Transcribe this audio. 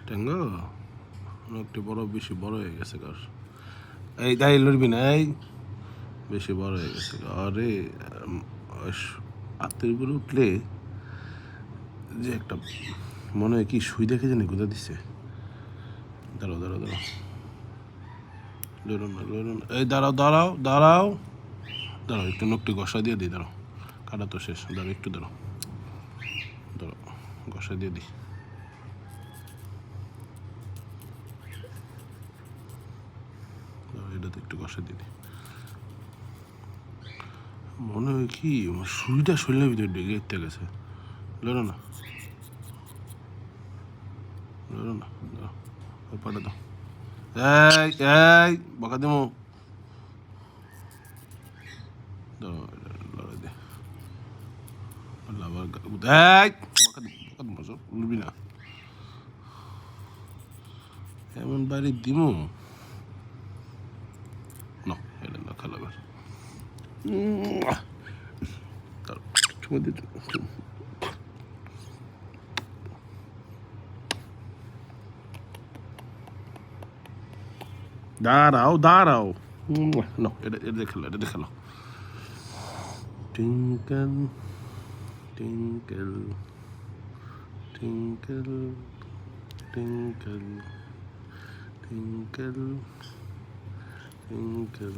Tango একটু বড়, বেশি বড় হয়ে গেছে কার। এই গাই লড়বি না, এই বেশি বড় হয়ে গেছে। আরে হাতের উপরে উঠলে যে একটা মনে হয় কি সুই দেখে জানি গুঁজা দিচ্ছে। দাঁড়াও দাঁড়াও দাঁড়াও, লড়ুন না লড়ুন, এই দাঁড়াও দাঁড়াও দাঁড়াও দাঁড়াও, একটু নখটি ঘষা দিয়ে দিই। দাঁড়াও, কাটা তো শেষ, দাঁড়াও একটু দাঁড়াও, দাঁড়াও ঘষা দিয়ে দিই। এটাতে একটু ঘষা দিয়ে দিই। মনে হয় কি আমার সুইটা শরীরের ভিতরে ঢুকে গেছে। লড়ো না লড়ো না, দাঁড়াও ওই পাটা দাও। এই এই বকা দেবো, দাঁড়াও লড়াই দে। আবার এই বকা দেবো, উঠবি না এমন বাড়ি দিমু না, এটা না খেলাবার। দাঁড়াও দাঁড়াও, না এটা এটা খেলো, এটা খেলো। টিঙ্কেল টিঙ্কেল টিঙ্কেল টিঙ্কেল টিঙ্কেল টিঙ্কেল।